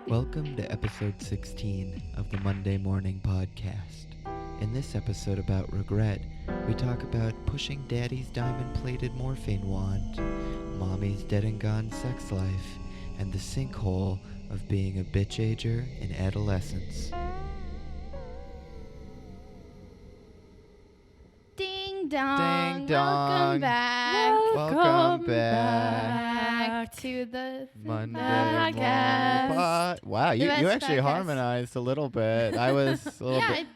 Welcome to episode 16 of the Monday Morning Podcast. In this episode about regret, we talk about pushing daddy's diamond-plated morphine wand, mommy's dead and gone sex life, and the sinkhole of being a bitchager in adolescence. Ding dong. Ding dong. Welcome back. Welcome back to the Monday podcast. Morning Wow, you best actually podcast. harmonized a little bit. I was a little Yeah, bit.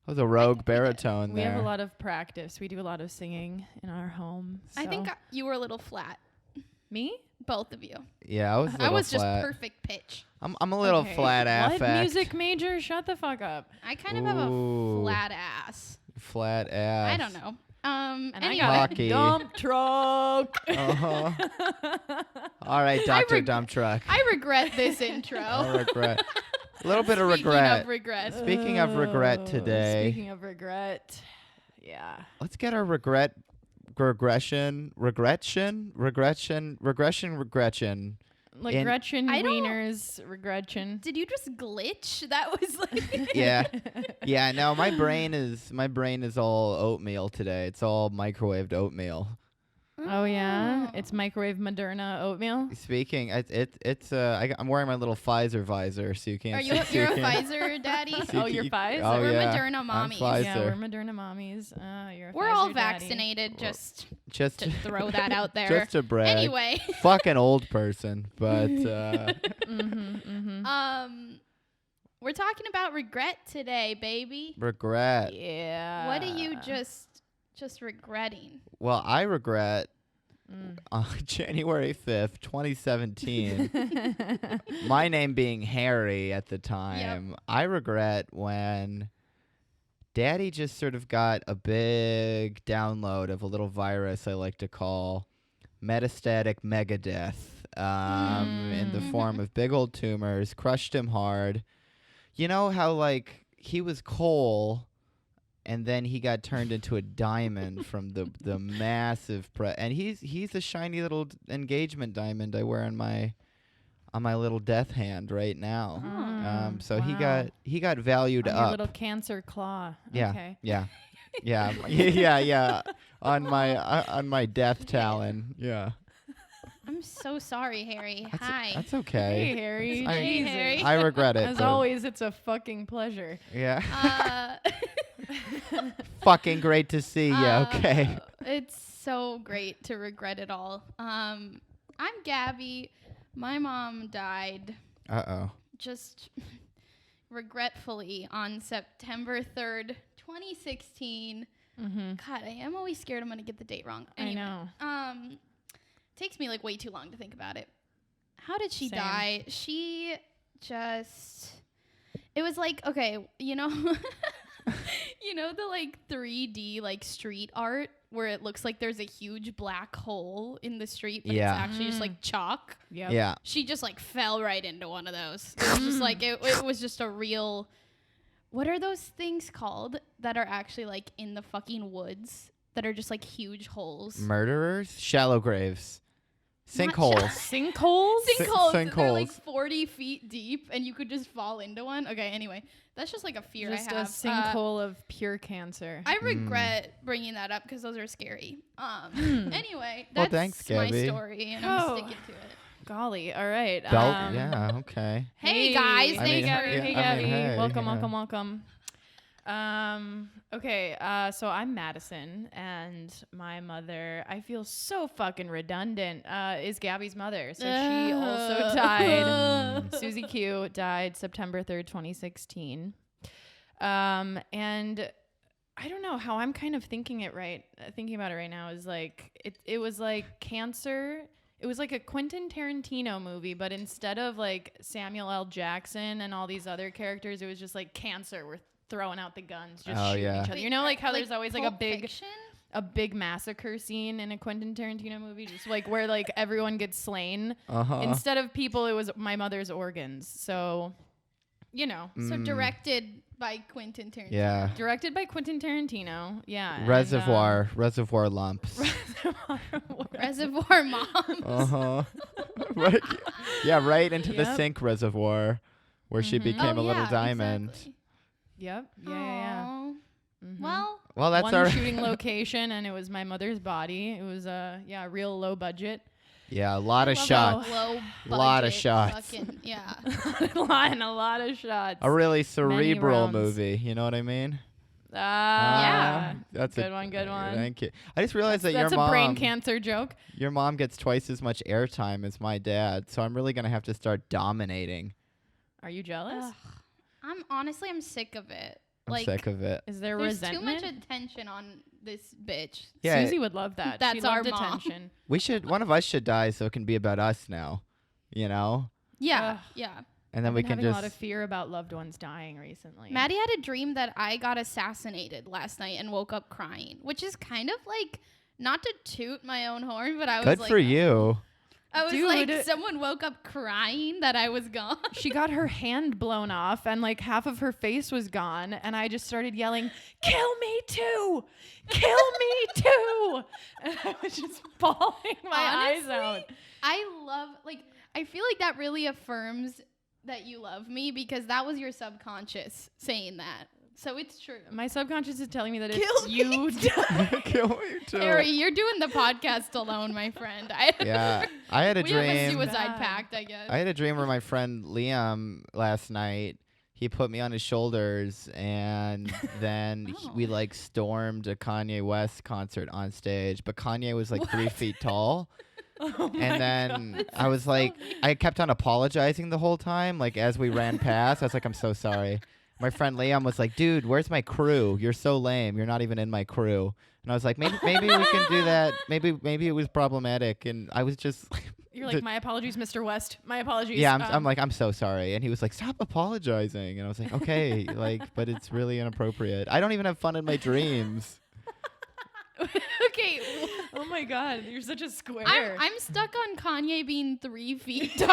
I was a rogue baritone We there. have a lot of practice. We do a lot of singing in our home. I think so- you were a little flat. Me? Both of you. Yeah, I was a little I was flat. just perfect pitch. I'm a little Okay. flat affect. What music major? Shut the fuck up. I kind of have a Ooh. flat ass. Flat ass. I don't know. And Anyway. I got Hockey. a dump truck. Uh-huh. All right, Dr. Dump Truck. I regret this intro. I regret. A little bit of Speaking regret. of regret. Speaking of regret Oh, today. Speaking of regret. Yeah. Let's get our regression. Like In- Gretchen I don't- Wiener's regrettion. Did you just glitch? That was like Yeah. Yeah, no, my brain is all oatmeal today. It's all microwaved oatmeal. Oh yeah, it's microwave Moderna oatmeal. Speaking, I'm wearing my little Pfizer visor, so you can't. Are you see- you're a you can't- Pfizer daddy? so you Oh, you're can- Pfizer? Oh, We're yeah. Moderna I'm mommies. Pfizer. Yeah, we're Moderna mommies. You're a We're Pfizer all daddy. vaccinated, just Just to throw that out there. just to brag. Anyway, Fucking old person, but we're talking about regret today, baby. regret. Yeah. What are you just regretting? Well, I regret Mm. January 5th, 2017. My name being Harry at the time. I regret when Daddy just sort of got a big download of a little virus I like to call metastatic megadeath in the form of big old tumors, crushed him hard. You know how, like, he was coal and then he got turned into a diamond from the massive and he's a shiny little engagement diamond I wear on my little death hand right now. So wow. he got valued On up. your little cancer claw. Yeah. Okay. Yeah. Yeah. On my death talon. Yeah. I'm so sorry, Harry. Hi. That's Hey, okay. Harry. I- Hey, Jesus. Harry. I regret it. As but- always, it's a fucking pleasure. Yeah. Uh, Fucking great to see you. Okay. It's so great to regret it all. I'm Gabby. My mom died Uh-oh. just regretfully on September 3rd, 2016. Mm-hmm. God, I am always scared I'm going to get the date wrong. I Anyway, know. takes me like way too long to think about it. How did she Same. die? She just, it was like, okay, you know, you know the like 3D like street art where it looks like there's a huge black hole in the street, but Yeah. it's actually just like chalk. Yep. Yeah. She just like fell right into one of those. It was just like, it was just a real, what are those things called that are actually like in the fucking woods that are just like huge holes? Murderers? Shallow graves. Not Sinkholes. Sinkholes? Sinkholes. They're like sinkholes. 40 feet deep and you could just fall into one. Okay, anyway, that's just like a fear Just I a have. sinkhole of pure cancer. I regret bringing that up because those are scary. Anyway, Well, that's thanks, my Gabby. story and I'm Oh. sticking to it. Golly. All right. Yeah, okay. Hey, guys, I thanks mean, for Gabby. Hey, yeah, I Gabby. mean, hey, welcome, yeah. welcome. Okay. So I'm Madison, and my mother, I feel so fucking redundant, is Gabby's mother. So she also died. Susie Q died September 3rd, 2016. And I don't know how I'm kind of thinking about it right now is like, it was like cancer. It was like a Quentin Tarantino movie, but instead of like Samuel L. Jackson and all these other characters, it was just like cancer. We're throwing out the guns, just shooting each other. You know, like how there's always like Pulp Fiction? a big massacre scene in a Quentin Tarantino movie, just like where like everyone gets slain. Uh-huh. Instead of people, it was my mother's organs. So, you know, So directed by Quentin Tarantino. Yeah. directed by Quentin Tarantino. Yeah. and, Reservoir lumps. Reservoir Moms. Uh-huh. Right. Yeah, right into the Yep. sink reservoir. where she became a little diamond. Exactly. Yep. Yeah. Aw. Mm-hmm. Well, That's one our shooting location, and it was my mother's body. It was real low budget. yeah, a lot of love shots. a low Lot of budget shots. fucking- yeah. A lot of shots. A really cerebral rounds. movie. You know what I mean? Yeah. That's Good one. Thank you. I just realized that That's your a brain mom, cancer joke. your mom gets twice as much airtime as my dad, so I'm really gonna have to start dominating. Are you jealous? Ugh. I'm sick of it. I'm Like, sick of it. Is there there's too resentment? much attention on this bitch. Yeah, Susie would love that. That's she loved our mom. attention. one of us should die so it can be about us now. You know, Yeah, Ugh. yeah. and then I've we been can having a just lot of fear about loved ones dying recently. Maddie had a dream that I got assassinated last night and woke up crying, which is kind of like, not to toot my own horn, but I was good like, for you. I was Dude. like, someone woke up crying that I was gone. She got her hand blown off and like half of her face was gone, and I just started yelling, "Kill me too! Kill me too!" And I was just bawling my eyes out. I love, like, I feel like that really affirms that you love me because that was your subconscious saying that. So it's true. My subconscious is telling me that Kill if you Kill me too. Harry, you're doing the podcast alone, my friend. Yeah, I had a We have a dream. suicide Bad. pact, I guess. I had a dream where my friend Liam last night, he put me on his shoulders and then we like stormed a Kanye West concert on stage, but Kanye was like 3 feet tall. And then I was like, I kept on apologizing the whole time. Like as we ran past, I was like, I'm so sorry. My friend Liam was like, dude, where's my crew? You're so lame. You're not even in my crew. And I was like, maybe we can do that. Maybe it was problematic. And I was just You're like, my apologies, Mr. West. My apologies. yeah, I'm like, I'm so sorry. And he was like, stop apologizing. And I was like, okay, like, but it's really inappropriate. I don't even have fun in my dreams. Okay, Oh my God, you're such a square. I'm stuck on Kanye being 3 feet tall.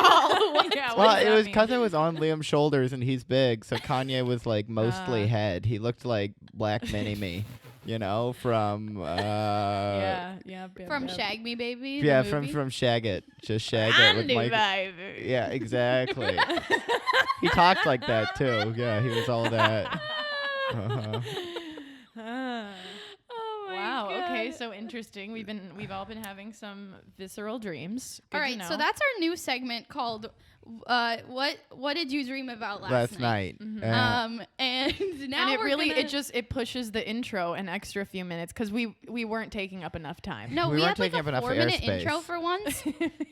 Yeah, what Well, does it that was mean? because I was on Liam's shoulders and he's big. So Kanye was like mostly head. He looked like Black Mini-Me, you know, from From Shag Me Baby. yeah, the movie. from Shag It. Just Shag It with Mike. Yeah, exactly. He talked like that too. Yeah, he was all that. Uh-huh. Oh my Wow. God. Okay. So interesting. We've all been having some visceral dreams. Good All to right, know. so that's our new segment called "What Did You Dream About Last night. Mhm. And now and it we're really gonna, it pushes the intro an extra few minutes because we weren't taking up enough time. no, We we, weren't had like taking up a enough 4-minute airspace. intro for once.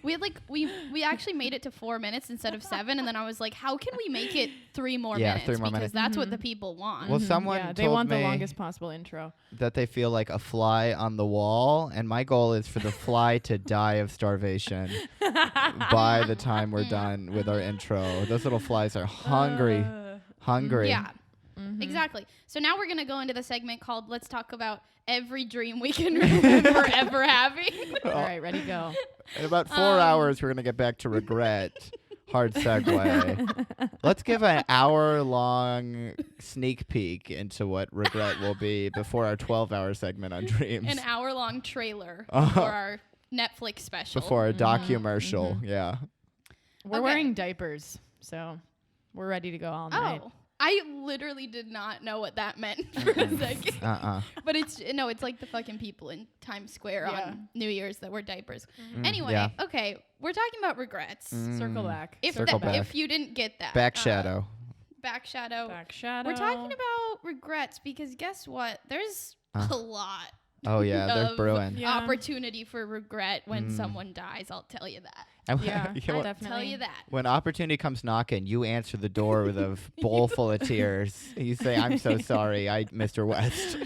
We had like we actually made it to 4 minutes instead of 7, and then I was like, how can we make it 3 more Yeah, minutes? 3 more because minutes. that's what the people want. Well, someone Yeah, they told want me the longest possible intro. that they feel like a fly on the wall, and my goal is for the fly to die of starvation by the time we're done with our intro. Those little flies are hungry. Hungry. Yeah, exactly. So now we're gonna go into the segment called "Let's Talk About Every Dream We Can Remember Ever Having." All right, ready, go. In about 4 hours, we're going to get back to regret. Hard segue. Let's give an hour-long sneak peek into what regret will be before our 12-hour segment on dreams. An hour-long trailer Uh-huh. for our Netflix special. Before our documercial. Yeah. We're Okay. wearing diapers, so we're ready to go all night. Oh, I literally did not know what that meant for a second. But it's like the fucking people in Times Square Yeah. on New Year's that wear diapers. Anyway, yeah. Okay, we're talking about regrets. Circle back. If Circle back. if you didn't get that, Back shadow. back shadow. Back shadow. We're talking about regrets because guess what? There's a lot. Oh, yeah. They're of brewing. Yeah. opportunity for regret when someone dies. I'll tell you that. And Yeah, you know what? definitely. Tell you that. When opportunity comes knocking, you answer the door with a bowl full of tears. You say, I'm so sorry, Mr. West.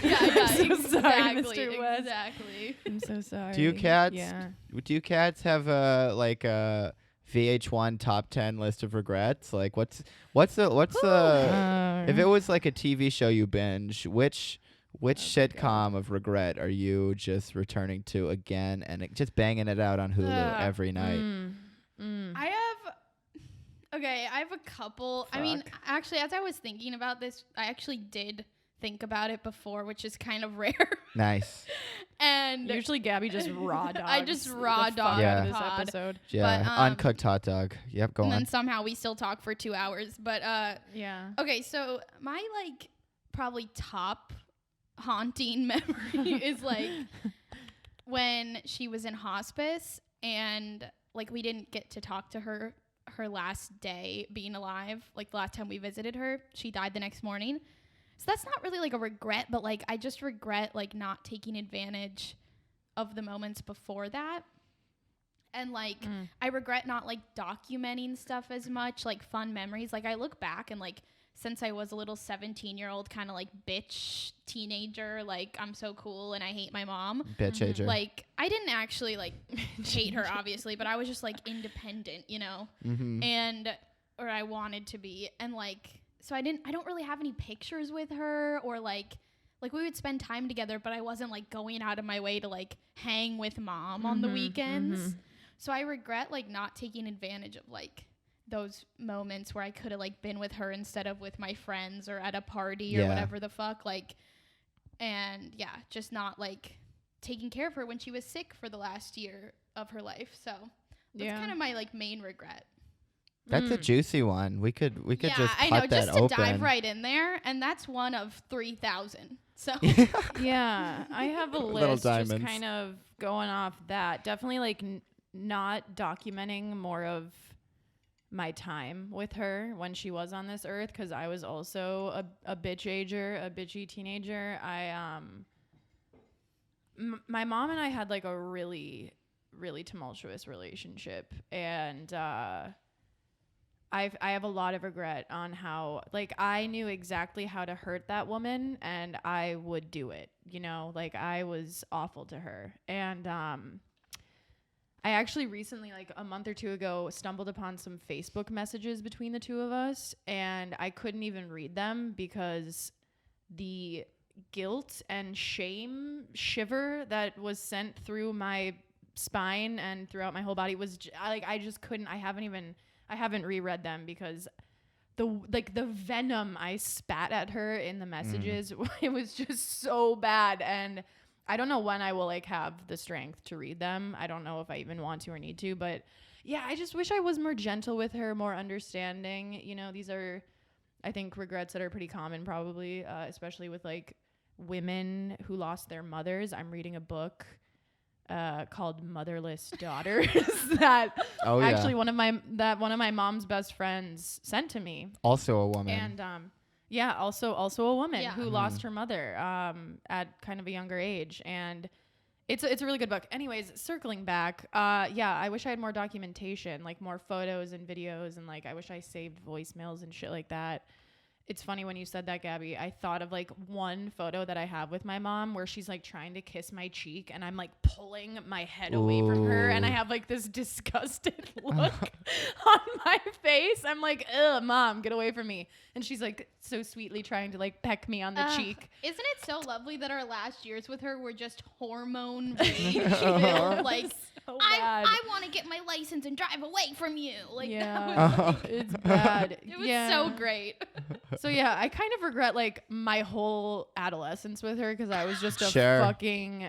Yeah, I'm so sorry, exactly, Mr. West. exactly. I'm so sorry. Do you cats? Yeah. Do you cats have a VH1 top 10 list of regrets? Like what's the if it was like a TV show you binge, which sitcom of regret are you just returning to again and just banging it out on Hulu every night? I have a couple. I mean, actually, as I was thinking about this, I actually did think about it before, which is kind of rare. Nice. And Usually Gabby just raw dogs. I just raw dog Yeah. this pod. episode. Yeah, But, uncooked hot dog. Yep, go And on. then somehow we still talk for 2 hours. But Yeah. okay, so my like probably top haunting memory is like when she was in hospice and like we didn't get to talk to her last day being alive. Like the last time we visited her, she died the next morning. So that's not really like a regret, but like I just regret like not taking advantage of the moments before that. And like I regret not like documenting stuff as much, like fun memories. Like I look back and like since I was a little 17-year-old kind of like bitch teenager, like I'm so cool and I hate my mom. Bitchager. Like I didn't actually like hate her obviously, but I was just like independent, you know? And or I wanted to be. And like so I don't really have any pictures with her or like we would spend time together, but I wasn't like going out of my way to like hang with mom on the weekends. So I regret like not taking advantage of like those moments where I could have like been with her instead of with my friends or at a party or whatever the fuck, like, and yeah, just not like taking care of her when she was sick for the last year of her life. So that's kind of my like main regret. That's a juicy one. We could just cut I know, that just to open. dive right in there, and that's one of 3,000. So Yeah, I have a Little list just diamonds. kind of going off that. Definitely like not documenting more of my time with her when she was on this earth, because I was also a bitchager, a bitchy teenager. My mom and I had like a really, really tumultuous relationship, and I have a lot of regret on how, like, I knew exactly how to hurt that woman and I would do it, you know, like I was awful to her. And I actually recently, like a month or two ago, stumbled upon some Facebook messages between the two of us, and I couldn't even read them because the guilt and shame shiver that was sent through my spine and throughout my whole body was like, I just couldn't. I haven't reread them because the venom I spat at her in the messages, it was just so bad. And I don't know when I will like have the strength to read them. I don't know if I even want to or need to, but yeah, I just wish I was more gentle with her, more understanding. You know, these are, I think, regrets that are pretty common probably, especially with like women who lost their mothers. I'm reading a book called Motherless Daughters that actually one of my mom's best friends sent to me. Also a woman. And also a woman who lost her mother at kind of a younger age. And it's a really good book. Anyways, circling back, I wish I had more documentation, like more photos and videos, and like I wish I saved voicemails and shit like that. It's funny when you said that, Gabby. I thought of like one photo that I have with my mom where she's like trying to kiss my cheek and I'm like pulling my head away from her, and I have like this disgusted look on my face. I'm like, ugh, Mom, get away from me. And she's like so sweetly trying to like peck me on the cheek. Isn't it so lovely that our last years with her were just hormone rage filled? Like, So I want to get my license and drive away from you. Like, it's bad. it was so great. So yeah, I kind of regret like my whole adolescence with her because I was just a fucking,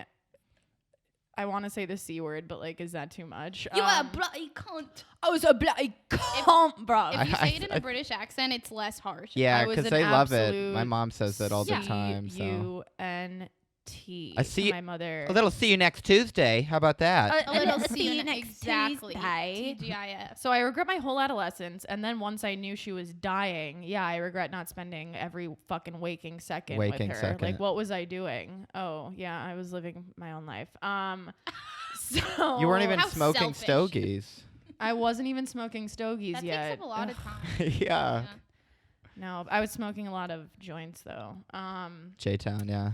I want to say the C word, but like, is that too much? You are a bloody cunt. I was a bloody cunt, bro. If you say it in a British accent, it's less harsh. Yeah, because they love it. My mom says that all the time. So. C-U-N-T. I see my mother. A little see you next Tuesday. How about that? A little see you next exactly. Tuesday. TGIF. So I regret my whole adolescence, and then once I knew she was dying, I regret not spending every fucking waking second with her. Like, what was I doing? Oh, yeah, I was living my own life. So you weren't even smoking stogies. I wasn't even smoking stogies that yet. That takes up a lot of time. Yeah. No, I was smoking a lot of joints though. J-Town, yeah.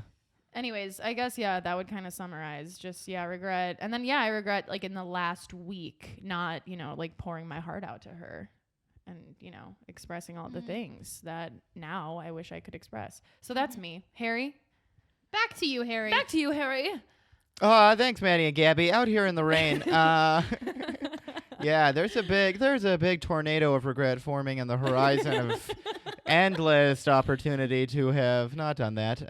Anyways, I guess, that would kind of summarize just, regret. And then, I regret, like, in the last week, not, like, pouring my heart out to her and, expressing all the things that now I wish I could express. So that's me. Harry? Back to you, Harry. Back to you, Harry. Oh, thanks, Maddie and Gabby. Out here in the rain. Yeah, there's a big tornado of regret forming on the horizon of endless opportunity to have not done that.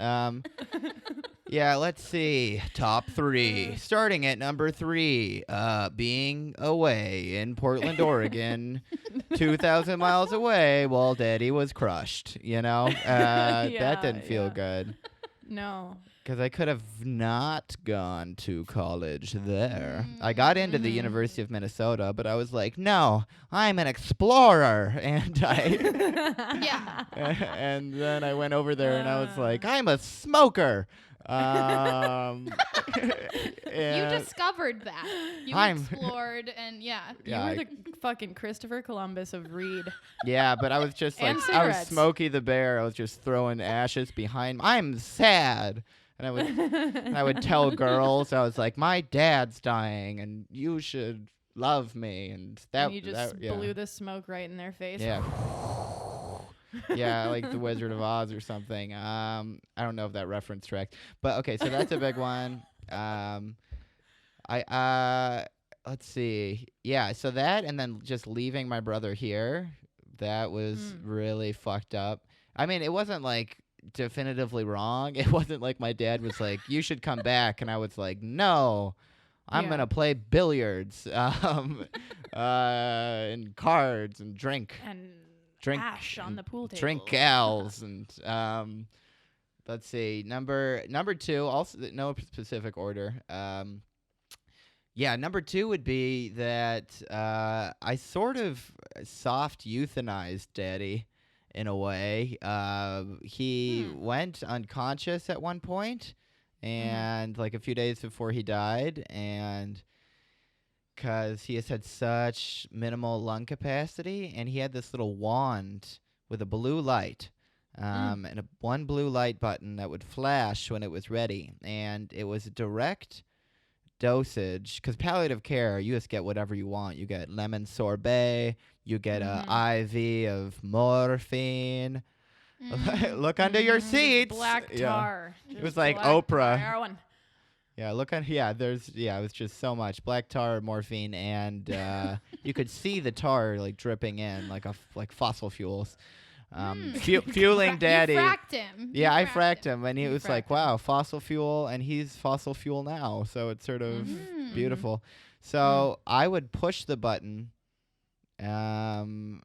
Yeah, let's see. Top 3. Starting at number 3, being away in Portland, Oregon, 2,000 miles away while Daddy was crushed. That didn't feel good. No. Because I could have not gone to college there. I got into the University of Minnesota, but I was like, no, I'm an explorer. And Yeah. and then I went over there and I was like, I'm a smoker. You discovered that. You explored and You were the fucking Christopher Columbus of Reed. Yeah, but I was just like, And I was cigarettes. Smokey the Bear. I was just throwing ashes behind. I'm sad. And I would tell girls, I was like, my dad's dying and you should love me. And you just blew the smoke right in their face. Yeah. Yeah, like the Wizard of Oz or something. I don't know if that reference tracked. But okay, so that's a big one. Let's see. Yeah, so that and then just leaving my brother here, that was really fucked up. I mean, it wasn't like definitively wrong. It wasn't like my dad was like, you should come back. And I was like, no, I'm going to play billiards and cards and drink ash on the pool table. Drink gals and let's see. Number 2, also no specific order. Number 2 would be that I sort of soft euthanized Daddy in a way. He went unconscious at one point, and like a few days before he died, and because he has had such minimal lung capacity, and he had this little wand with a blue light, and one blue light button that would flash when it was ready, and it was a direct dosage, because palliative care, you just get whatever you want. You get lemon sorbet, you get a IV of morphine. Look under your seats. Black tar. It was like Oprah. Heroin. Yeah, it was just so much black tar, morphine, and you could see the tar like dripping in like fossil fuels. Fueling Daddy. You fracked him. Yeah, I fracked him, and he was like, wow, fossil fuel, and he's fossil fuel now, so it's sort of beautiful. So I would push the button, and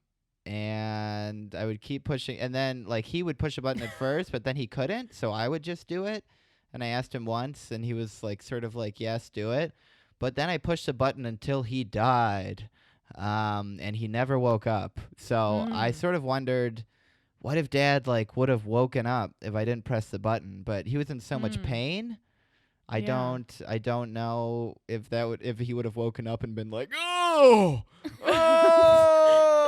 I would keep pushing, and then like he would push the button at first, but then he couldn't, so I would just do it, and I asked him once, and he was like sort of like, yes, do it, but then I pushed the button until he died, and he never woke up, so I sort of wondered, what if Dad like would have woken up if I didn't press the button? But he was in so much pain. I don't know if he would have woken up and been like, oh,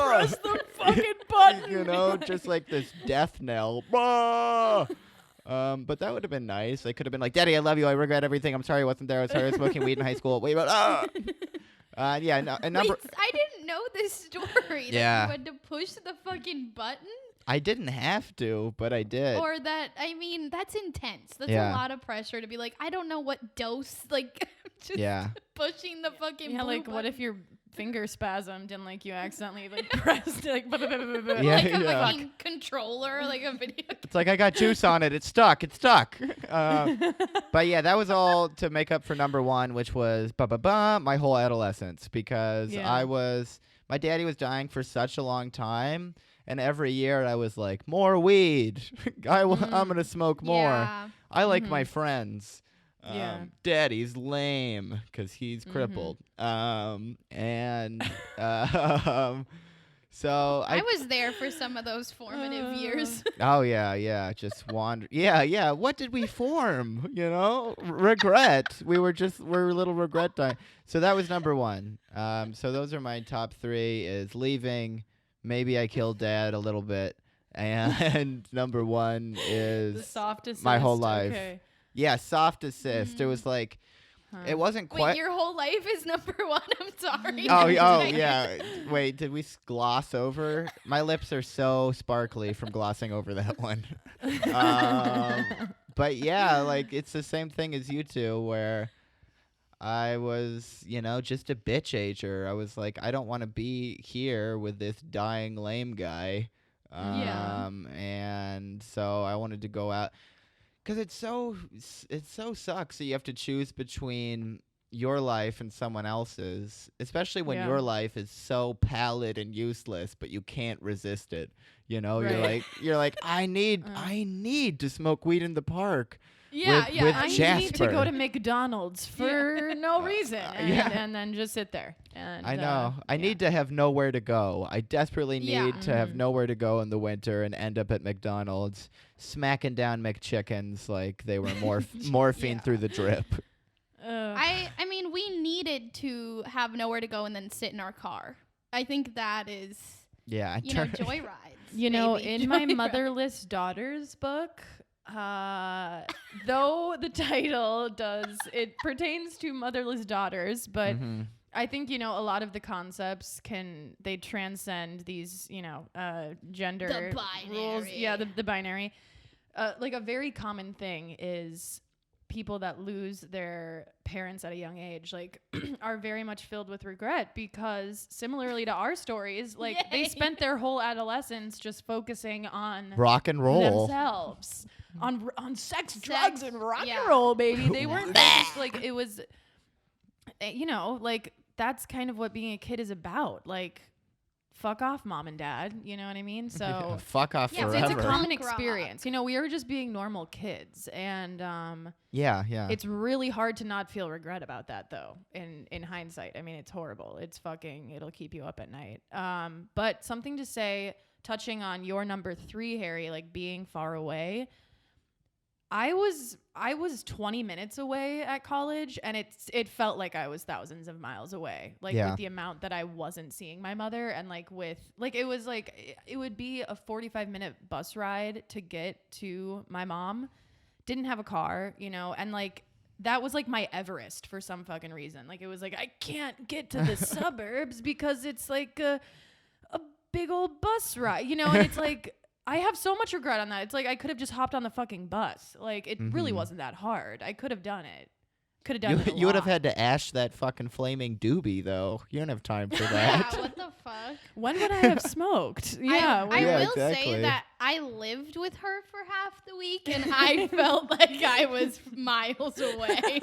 press the fucking button. Just like this death knell. But that would have been nice. I could have been like, Daddy, I love you. I regret everything. I'm sorry I wasn't there. I started smoking weed in high school. Wait, I didn't know this story. Yeah. That you had to push the fucking button. I didn't have to, but I did. Or that, I mean, that's intense. That's a lot of pressure to be like, I don't know what dose, like, just pushing the fucking blue like, button. what if your finger spasmed and, like, you accidentally, like, pressed, like, like a fucking controller, like a video. It's like, I got juice on it. It's stuck. But yeah, that was all to make up for number 1, which was my whole adolescence, because my daddy was dying for such a long time. And every year I was like, more weed. I'm going to smoke more. Yeah. I like my friends. Daddy's lame because he's crippled. So I was there for some of those formative years. Oh, yeah. Just wander. Yeah. What did we form? Regret. We're a little regret time. So that was number 1. So those are my top 3 is leaving. Maybe I killed Dad a little bit. And number 1 is the soft assist, my whole life. Okay. Yeah, soft assist. It was like, it wasn't quite. Wait, your whole life is number 1? I'm sorry. Oh, yeah. Wait, did we gloss over? My lips are so sparkly from glossing over that one. But yeah, like it's the same thing as you two where I was, just a bitchager. I was like, I don't want to be here with this dying lame guy. And so I wanted to go out. 'Cause it so sucks that you have to choose between your life and someone else's, especially when Yeah. your life is so pallid and useless, but you can't resist it. You know, Right. you're like, I need to smoke weed in the park. Yeah, with, yeah. with I Jasper. need to go to McDonald's for no reason, yeah. and then just sit there. And I know. I yeah. need to have nowhere to go. I desperately Yeah. need to have Mhm. nowhere to go in the winter and end up at McDonald's smacking down McChickens like they were morphine Yeah. through the drip. I mean, we needed to have nowhere to go and then sit in our car. I think that is, Yeah, I you know, turned- joyrides. You know, baby, in my joyrides. motherless daughters book, though the title it pertains to motherless daughters, but Mhm. I think, you know, a lot of the concepts they transcend these, you know, gender rules. binary. Yeah, the binary. Like a very common thing is people that lose their parents at a young age, like, are very much filled with regret because similarly to our stories, like they Yay. spent their whole adolescence just focusing on Rock and roll. themselves, on sex, Sex, drugs, and rock yeah. and roll, baby. They weren't focused, like, it was, you know, like that's kind of what being a kid is about. Like, fuck off, mom and dad. You know what I mean? So Fuck off Yeah, forever. it's a common Punk rock. experience. You know, we were just being normal kids, and yeah. it's really hard to not feel regret about that, though. In hindsight, I mean, it's horrible. It'll keep you up at night. But something to say, touching on your number 3, Harry, like being far away. I was 20 minutes away at college, and it felt like I was thousands of miles away, like Yeah. with the amount that I wasn't seeing my mother, and like it was like it would be a 45-minute bus ride to get to my mom. Didn't have a car, you know, and like that was like my Everest for some fucking reason. Like it was like I can't get to the suburbs because it's like a big old bus ride, you know, and it's like I have so much regret on that. It's like I could have just hopped on the fucking bus. Like it really wasn't that hard. I could have done it. Could have done it. You would have had to ash that fucking flaming doobie though. You don't have time for Yeah, that. what the fuck? When would I have smoked? Yeah. I Yeah, will exactly. say that I lived with her for half the week, and I felt like I was miles away.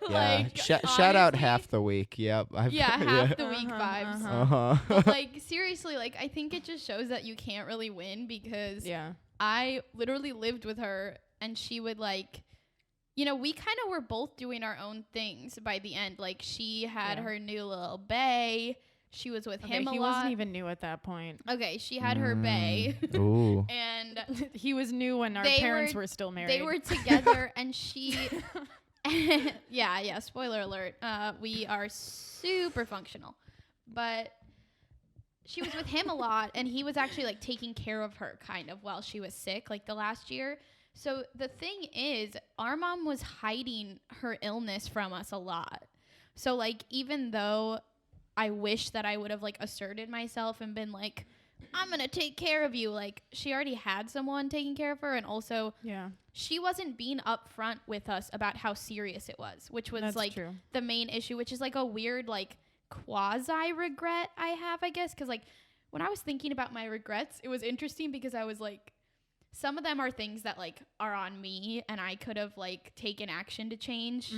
Yeah. Like, Shout out honestly, half the week. Yep. Yeah, half the week vibes. Uh-huh. But like seriously, like I think it just shows that you can't really win because Yeah. I literally lived with her, and she would like, you know, we kind of were both doing our own things by the end. Like she had her new little bae. She was with him a he lot. wasn't even new at that point. Okay, she had her bae. Ooh. And He was new when our They parents were- were still married. they were together, and she yeah, spoiler alert, we are super functional, but she was with him a lot, and he was actually like taking care of her kind of while she was sick, like the last year. So the thing is, our mom was hiding her illness from us a lot. So like even though I wish that I would have like asserted myself and been like, I'm gonna take care of you, like she already had someone taking care of her, and also Yeah. she wasn't being upfront with us about how serious it was, which was That's like true. the main issue, which is like a weird like quasi regret I have, I guess, because like when I was thinking about my regrets, it was interesting because I was like, some of them are things that like are on me and I could have like taken action to change,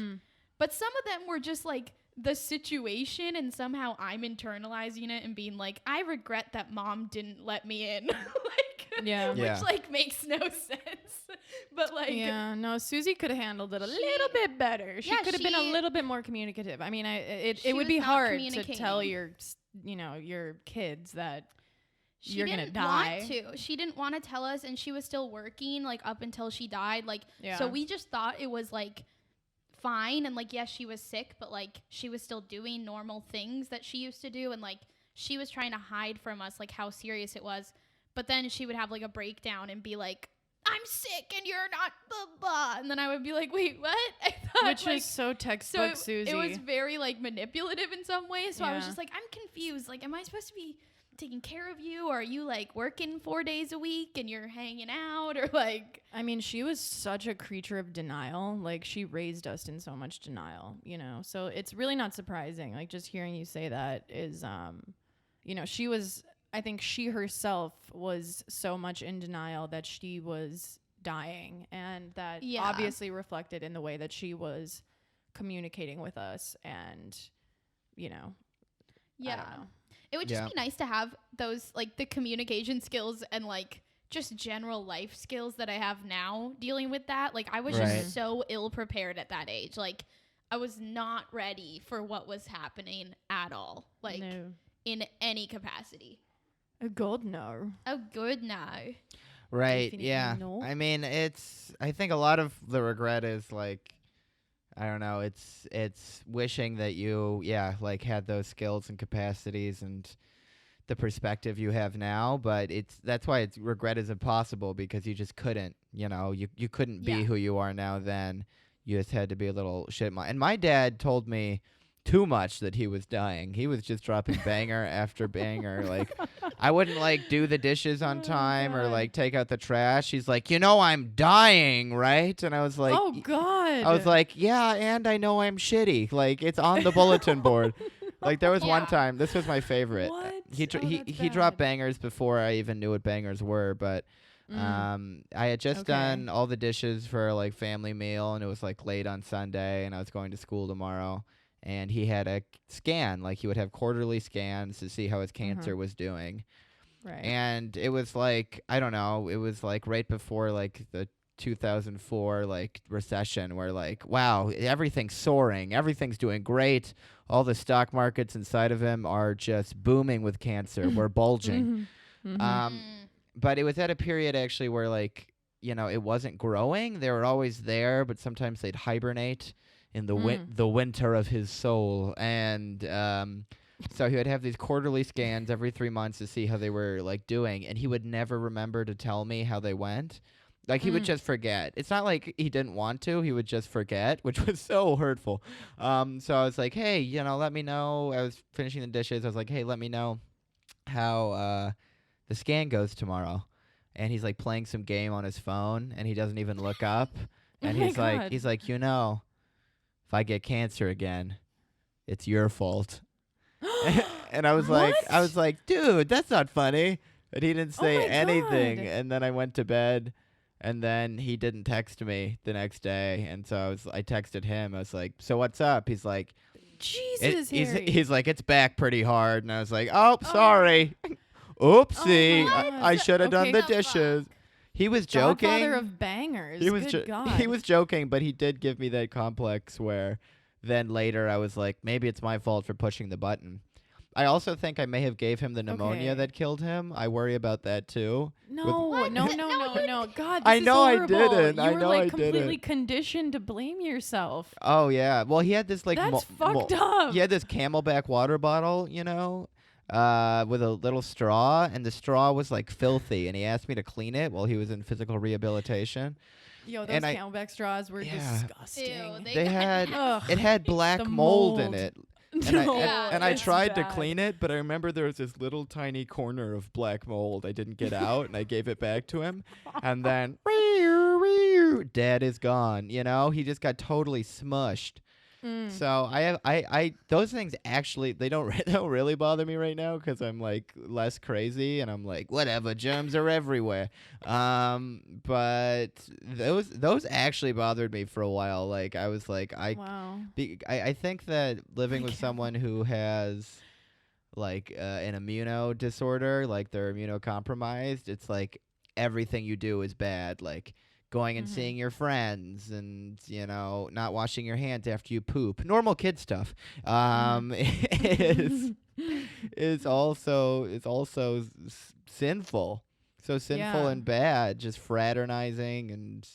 but some of them were just like the situation, and somehow I'm internalizing it and being like, I regret that mom didn't let me in. Like, Yeah. which Yeah. like makes no sense. But like, Yeah, no, Susie could have handled it a little bit better. She Yeah, could have been a she- little bit more communicative. I mean, it She would was be not hard to communicating. tell your kids that she you're gonna didn't die. want to. She didn't want to tell us, and she was still working like up until she died. Like, Yeah. so we just thought it was like fine, and like yes, she was sick, but like she was still doing normal things that she used to do, and like she was trying to hide from us like how serious it was. But then she would have like a breakdown and be like, I'm sick and you're not blah blah, and then I would be like, wait, what? I thought, Which like, is so textbook Susie. it was very like manipulative in some ways. So I was Yeah. just like, I'm confused. Like, am I supposed to be taking care of you, or are you like working 4 days a week and you're hanging out, or like? I mean, she was such a creature of denial. Like, she raised us in so much denial, you know? So it's really not surprising. Like, just hearing you say that is, I think she herself was so much in denial that she was dying, and that Yeah. obviously reflected in the way that she was communicating with us, and I don't know. It would just be nice to have those, like, the communication skills and, like, just general life skills that I have now dealing with that. Like, I was just so ill prepared at that age. Like, I was not ready for what was happening at all. Like, in any capacity. A good no. A good no. Right. Definitely Yeah. no. I mean, I think a lot of the regret is like, I don't know. It's wishing that you, like had those skills and capacities and the perspective you have now. But that's why regret is impossible, because you just couldn't. You couldn't be who you are now. Then you just had to be a little shit. And my dad told me too much that he was dying. He was just dropping banger after banger. Like, I wouldn't like do the dishes on time or like take out the trash. He's like, I'm dying, right? And I was like, oh God. I was like, yeah, and I know I'm shitty. Like, it's on the bulletin board. Like, there was one time. This was my favorite. What? He dropped bangers before I even knew what bangers were, but. I had just done all the dishes for like family meal, and it was like late on Sunday, and I was going to school tomorrow. And he had a scan, like he would have quarterly scans to see how his cancer was doing. Right. And it was like, I don't know, it was like right before like the 2004 like recession, where like, wow, everything's soaring, everything's doing great. All the stock markets inside of him are just booming with cancer. We're bulging. But it was at a period actually where like, it wasn't growing. They were always there, but sometimes they'd hibernate in the winter of his soul. And so he would have these quarterly scans every 3 months to see how they were like doing, and he would never remember to tell me how they went. Like, he would just forget. It's not like he didn't want to, he would just forget, which was so hurtful. So I was like, hey, let me know. I was finishing the dishes. I was like, hey, let me know how the scan goes tomorrow. And he's like playing some game on his phone, and he doesn't even look up. And he's like, if I get cancer again, it's your fault. And I was like, dude, that's not funny. But he didn't say anything. God. And then I went to bed, and then he didn't text me the next day. And so I texted him. I was like, so what's up? He's like, Jesus, he's like, it's back pretty hard. And I was like, oh, sorry. Oopsie. I should have done the dishes. He was joking. Godfather of bangers. He was Good God. he was joking, but he did give me that complex where then later I was like, maybe it's my fault for pushing the button. I also think I may have gave him the pneumonia that killed him. I worry about that too. No. God, this I know is horrible. I didn't. You I were know like I completely didn't. conditioned to blame yourself. Oh yeah. Well, he had this like That's fucked up. He had this Camelback water bottle, with a little straw, and the straw was like filthy, and he asked me to clean it while he was in physical rehabilitation. Yo, those Camelback straws were disgusting. Ew, it had black The mold in mold. it. No, And I it's tried to bad. clean it, but I remember there was this little tiny corner of black mold I didn't get out, and I gave it back to him. And then, Dad is gone. He just got totally smushed. So I those things actually they don't really bother me right now, because I'm like less crazy, and I'm like, whatever, germs are everywhere. But those actually bothered me for a while. Like, I was like, I think that living with someone who has like an immuno disorder, like they're immunocompromised, it's like everything you do is bad. Like, going and seeing your friends, and not washing your hands after you poop, normal kid stuff, is also sinful, so sinful and bad. Just fraternizing and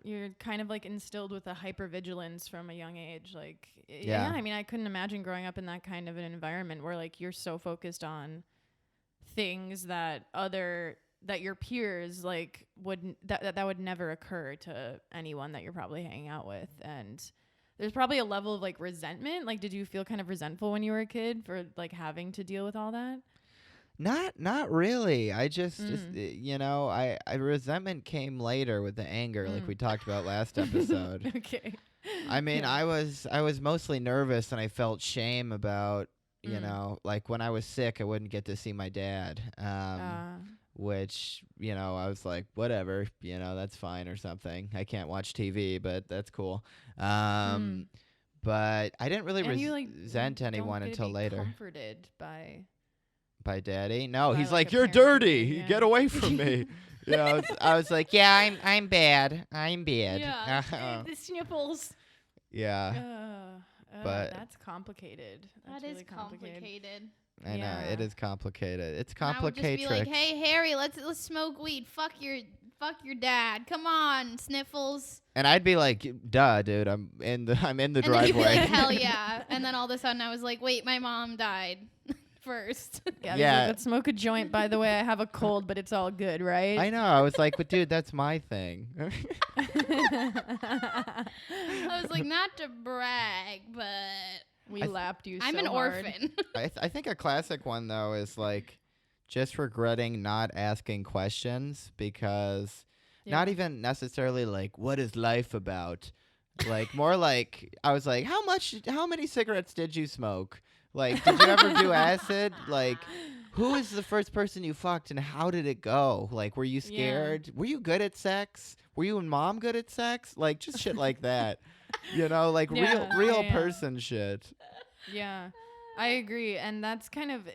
you're kind of like instilled with a hypervigilance from a young age. Like, I mean, I couldn't imagine growing up in that kind of an environment where like you're so focused on things that your peers like would never occur to anyone that you're probably hanging out with. And there's probably a level of like resentment. Like, did you feel kind of resentful when you were a kid for like having to deal with all that? Not really. I just I resentment came later with the anger, like we talked about last episode. Okay. I mean, I was mostly nervous, and I felt shame about like when I was sick, I wouldn't get to see my dad. which, I was like, whatever, that's fine or something. I can't watch TV, but that's cool. But I didn't really And you, resent anyone don't get to until be later. comforted by Daddy? No, by, he's like, like, a you're parent dirty. figure, yeah. Get away from me. I was like, yeah, I'm bad. I'm bad. Yeah. The sniffles. Yeah. But that's complicated. That's That is really complicated. I know it Yeah. is complicated. It's And I would just be complicatrix. like, hey Harry, let's smoke weed. Fuck your dad. Come on, sniffles. And I'd be like, duh, dude. I'm in the And then you'd be driveway. like, hell yeah. And then all of a sudden I was like, wait, my mom died first. Gabby's Yeah. like, let's smoke a joint. By the way, I have a cold, but it's all good, right? I know. I was like, but dude, that's my thing. I was like, not to brag, but We lapped you. I'm so an hard. orphan. I think a classic one though is like just regretting not asking questions because not Yeah. even necessarily like what is life about, like more like I was like how many cigarettes did you smoke, like did you ever do acid, like who is the first person you fucked and how did it go, like were you scared, were you good at sex, were you and mom good at sex, like just shit like that. Like Yeah, real yeah. person shit. Yeah, I agree, and that's kind of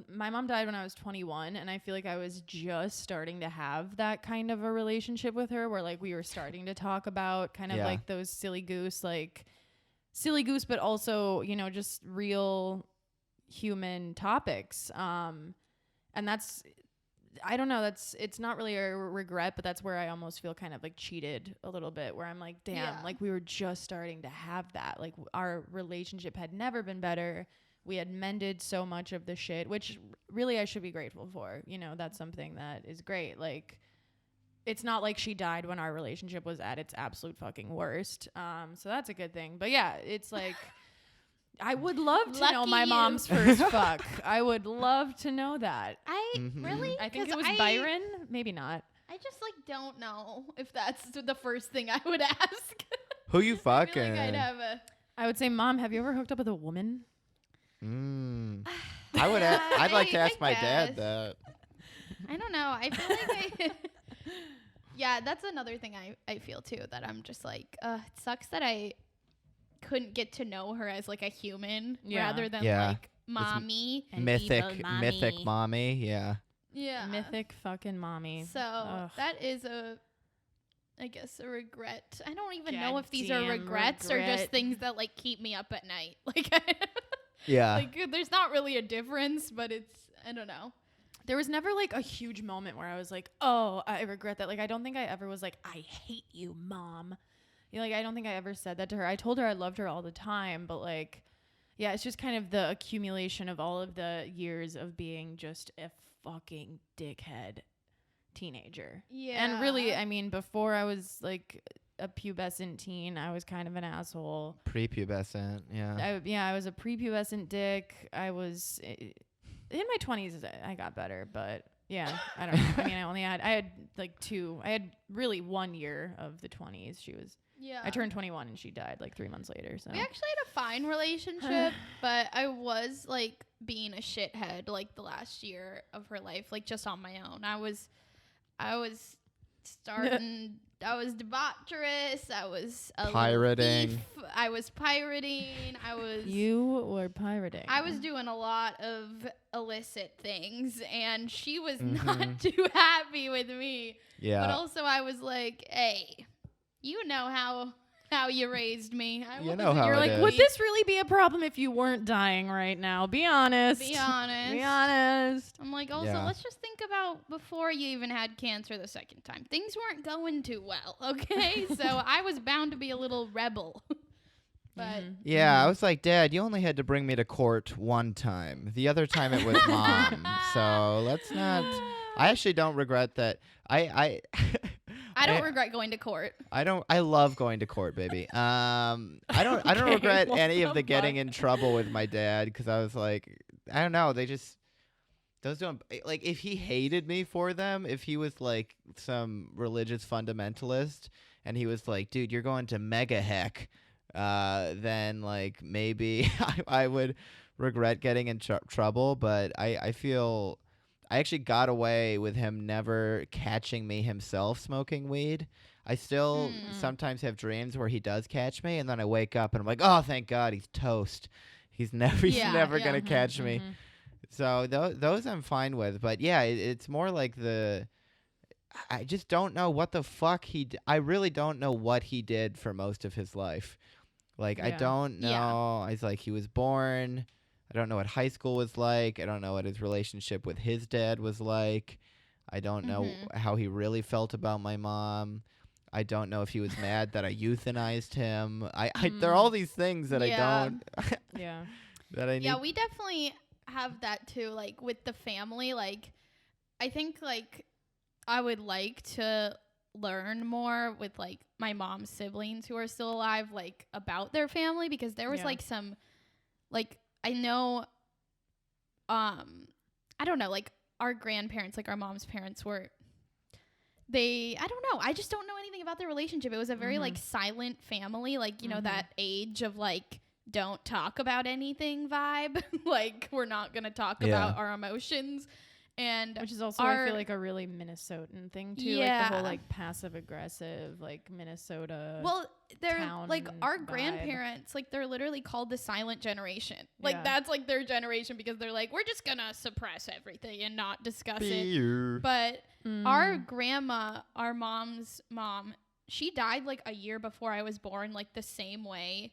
my mom died when I was 21, and I feel like I was just starting to have that kind of a relationship with her, where like we were starting to talk about kind of Yeah. like those silly goose, but also just real human topics. And that's, I don't know, it's not really a regret, but that's where I almost feel kind of like cheated a little bit, where I'm like, damn, Yeah. like we were just starting to have that. Like our relationship had never been better. We had mended so much of the shit, which really I should be grateful for. That's something that is great. Like, it's not like she died when our relationship was at its absolute fucking worst. So that's a good thing. But yeah, it's like, I would love to know Lucky my you. mom's first fuck. I would love to know that. Really? I think 'Cause it was Byron. Maybe not. I just don't know if that's the first thing I would ask. Who you I feel like fucking? I'd have a. I would say, Mom, have you ever hooked up with a woman? I would. I'd like to I ask my dad guess. that. I don't know. I feel like yeah, that's another thing I feel too, that I'm just like, it sucks that I couldn't get to know her as like a human rather than Yeah. like mommy. Mythic mommy. Yeah. Yeah. Mythic fucking mommy. So Ugh. that is I guess a regret. I don't even know if these are Goddamn regrets or regret. just things that like keep me up at night. Like, Yeah. like there's not really a difference, but I don't know. There was never like a huge moment where I was like, oh, I regret that. Like, I don't think I ever was like, I hate you, Mom. Like, I don't think I ever said that to her. I told her I loved her all the time, but like, yeah, it's just kind of the accumulation of all of the years of being just a fucking dickhead teenager. Yeah. And really, I mean, before I was like a pubescent teen, I was kind of an asshole. Prepubescent. Yeah. I was a prepubescent dick. I was in my 20s. I got better, but yeah, I don't know. I mean, I had really 1 year of the 20s. Yeah. I turned 21 and she died like 3 months later. So We actually had a fine relationship, but I was like being a shithead like the last year of her life, like just on my own. I was starting. I was debaucherous. I was a Pirating. thief. I was pirating. you were pirating. I was doing a lot of illicit things, and she was not too happy with me. Yeah. But also, I was like, "Hey, you know how you raised me. You know how You're it like, is. would this really be a problem if you weren't dying right now? Be honest. Be honest. Be honest. I'm like, also, Yeah. let's just think about before you even had cancer the second time. Things weren't going too well, okay? So I was bound to be a little rebel. But Yeah, I was like, Dad, you only had to bring me to court one time. The other time it was Mom. So let's not. I actually don't regret that. I don't regret going to court. I love going to court, baby. I don't Okay, regret what any of the the getting fuck? in trouble with my dad because I was like, I don't know, those don't, like, if he hated me for them, if he was like some religious fundamentalist and he was like, dude, you're going to mega heck, then like maybe I would regret getting in trouble. But I feel I actually got away with him never catching me himself smoking weed. I still sometimes have dreams where he does catch me, and then I wake up and I'm like, oh, thank God, he's toast. He's never gonna catch me. So those I'm fine with. But yeah, it's more like I just don't know what the fuck I really don't know what he did for most of his life. Like, I don't know. I was like, he was born. I don't know what high school was like. I don't know what his relationship with his dad was like. I don't know how he really felt about my mom. I don't know if he was mad that I euthanized him. There are all these things that I don't. That I need. Yeah, we definitely have that too. Like with the family, like I think like I would like to learn more with like my mom's siblings who are still alive, like about their family, because there was like some, like I know, I don't know, like our grandparents, like our mom's parents were. I don't know. I just don't know anything about their relationship. It was a very like silent family, like, you know, that age of like, don't talk about anything vibe. Like, we're not going to talk about our emotions. And which is also, I feel like, a really Minnesotan thing too. Like the whole like passive aggressive, like Minnesota. Well, they're town like our vibe. grandparents, like they're literally called the silent generation. Like that's like their generation, because they're like, we're just gonna suppress everything and not discuss it. But our grandma, our mom's mom, she died like a year before I was born, like the same way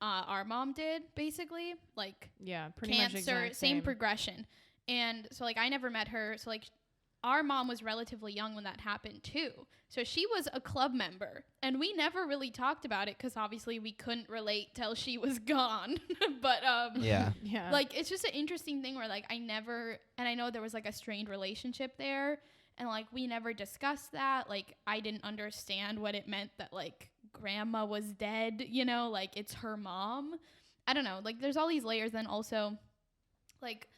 our mom did, basically. Like pretty cancer, much same progression. And so, like, I never met her. So, like, our mom was relatively young when that happened, too. So, she was a club member. And we never really talked about it because, obviously, we couldn't relate till she was gone. But, like, it's just an interesting thing where, like, and I know there was, like, a strained relationship there. And, like, we never discussed that. Like, I didn't understand what it meant that, like, grandma was dead, you know? Like, it's her mom. I don't know. Like, there's all these layers. Then also, like,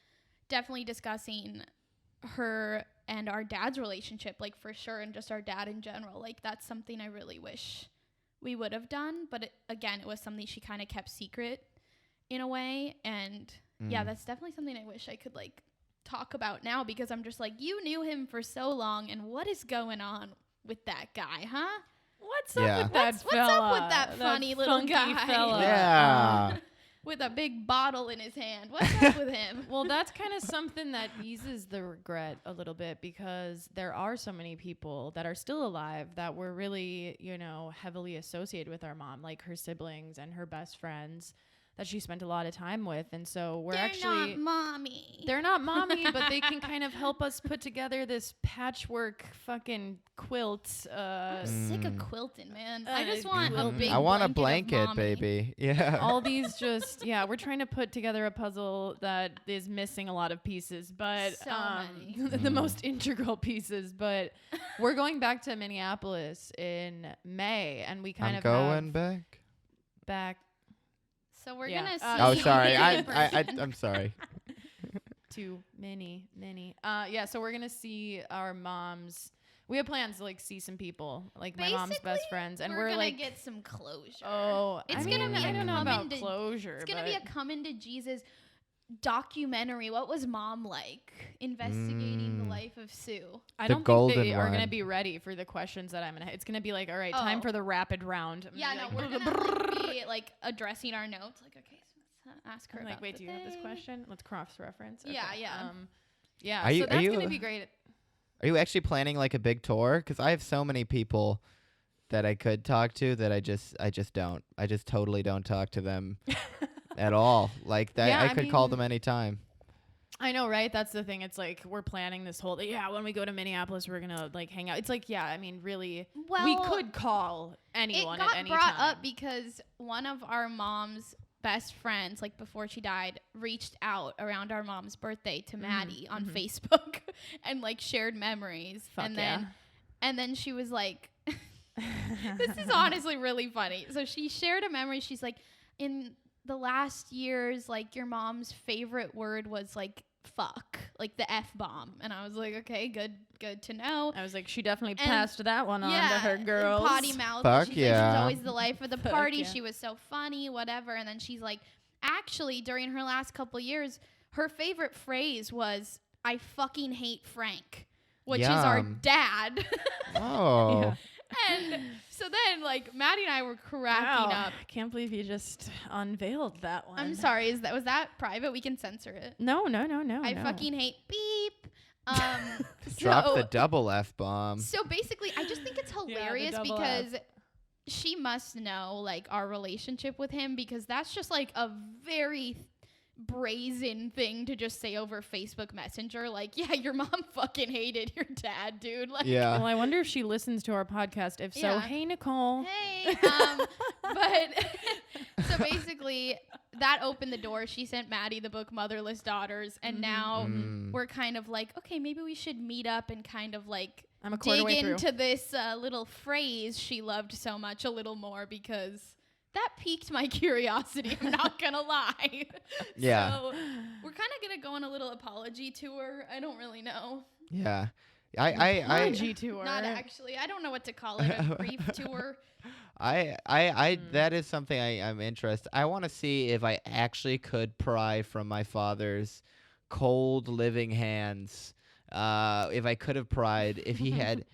definitely discussing her and our dad's relationship, like for sure, and just our dad in general. Like that's something I really wish we would have done, but it was something she kind of kept secret in a way. And yeah, that's definitely something I wish I could like talk about now, because I'm just like, you knew him for so long, and what is going on with that guy, huh? What's up with that fella? What's up with that funny little guy? Fella. Yeah. With a big bottle in his hand. What's up with him? Well, that's kind of something that eases the regret a little bit, because there are so many people that are still alive that were really, you know, heavily associated with our mom, like her siblings and her best friends that she spent a lot of time with. And so they're not mommy. They're not mommy, but they can kind of help us put together this patchwork fucking quilt. I'm sick of quilting, man. I just want a big I want a blanket, baby. Yeah. All these we're trying to put together a puzzle that is missing a lot of pieces, but the most integral pieces. But we're going back to Minneapolis in May, and we kind of going back. So we're gonna see. Oh, sorry. I'm sorry. Too many. So we're gonna see our moms. We have plans to like see some people, like my mom's best friends, and we're gonna like get some closure. Oh, it's gonna be. I don't know about closure. It's gonna be a coming to Jesus documentary. What was mom like investigating the life of Sue? I don't think they are going to be ready for the questions that I'm going to. It's going to be like, all right, time for the rapid round. We're going to be like addressing our notes. Like, okay, so let's ask her. Like, wait, do you have this question? Let's cross-reference. Okay. Yeah. So that's going to be great. Are you actually planning like a big tour? Because I have so many people that I could talk to that I just don't. I just totally don't talk to them. At all. Like that, I could call them anytime. I know, right? That's the thing. It's like we're planning this whole when we go to Minneapolis, we're gonna like hang out. It's like, really, we could call anyone at any time. It got brought up because one of our mom's best friends, like before she died, reached out around our mom's birthday to Maddie on Facebook and like shared memories. And then she was like, this is honestly really funny. So she shared a memory. She's like, in the last years, like your mom's favorite word was like fuck, like the F-bomb. And I was like, okay, good to know. I was like, she definitely passed that one on to her girls. Potty mouth. Fuck she's yeah. like, she's always the life of the party. She was so funny, whatever. And then she's like, actually, during her last couple years, her favorite phrase was, I fucking hate Frank, which is our Yum. dad. Oh. Yeah. And so then, like, Maddie and I were cracking Wow. up. I can't believe you just unveiled that one. I'm sorry. Was that private? We can censor it. No. I fucking hate beep. Drop so- the double F-bomb. So basically, I just think it's the hilarious double because she must know like our relationship with him, because that's just like a very brazen thing to just say over Facebook Messenger. Like, yeah, your mom fucking hated your dad, dude. Like, Yeah. Well, I wonder if she listens to our podcast. If so, Yeah. hey, Nicole. hey, but so basically that opened the door. She sent Maddie the book Motherless Daughters, and now we're kind of like, okay, maybe we should meet up and kind of like I'm a quarter dig way through. into this little phrase she loved so much a little more, because that piqued my curiosity. I'm not gonna lie. Yeah. So we're kind of gonna go on a little apology tour. I don't really know. Yeah. Apology tour. Not actually. I don't know what to call it. A grief tour. That is something I'm interested. I want to see if I actually could pry from my father's cold living hands. If I could have pried, if he had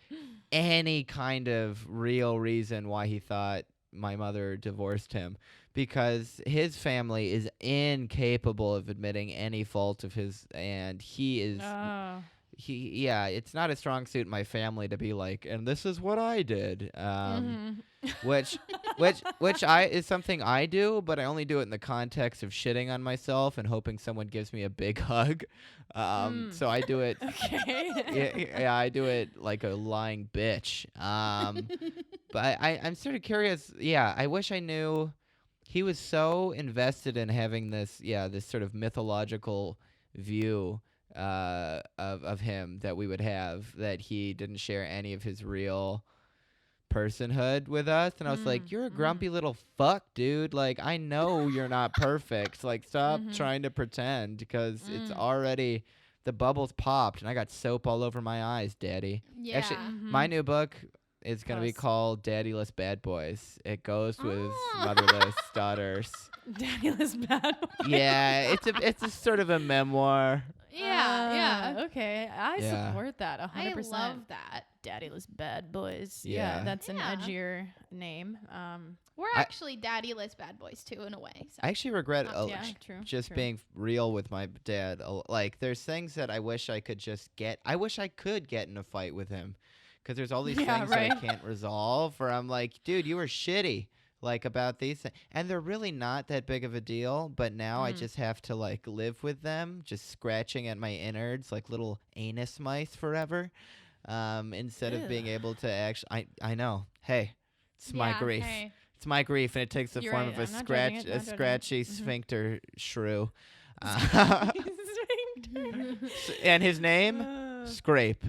any kind of real reason why he thought my mother divorced him, because his family is incapable of admitting any fault of his, and he is Oh. it's not a strong suit in my family to be like, and this is what I did, which is something I do, but I only do it in the context of shitting on myself and hoping someone gives me a big hug. So I do it. Okay. Yeah, I do it like a lying bitch. But I'm sort of curious. Yeah, I wish I knew. He was so invested in having this sort of mythological view of him that we would have, that he didn't share any of his real personhood with us. And I was like, you're a grumpy little fuck, dude. Like, I know you're not perfect. Like, stop trying to pretend, because it's already, the bubble's popped and I got soap all over my eyes, daddy. Yeah. Actually, my new book is going to be Gross. called Daddyless Bad Boys. It goes with Oh. Motherless Daughters. Daddyless bad boy. Yeah, it's a sort of a memoir. Yeah. Okay, I Yeah. support that 100%. I love that. Daddyless bad boys. Yeah. Yeah, that's an Yeah. edgier name. We're I- actually daddyless bad boys too, in a way. So. I actually regret yeah, true. just true. being real with my dad. Like, there's things that I wish I could just get. I wish I could get in a fight with him, because there's all these Yeah, things that I right. can't resolve. Where I'm like, dude, you were shitty, like, about these things, and they're really not that big of a deal. But now I just have to like live with them, just scratching at my innards like little anus mice forever, instead of being Ew. able to actually. I know. Hey, it's my Yeah, grief. hey. It's my grief, and it takes the You're form right, of a I'm not judging it, not judging it. scratchy sphincter shrew. Sphincter. And his name, Scrape.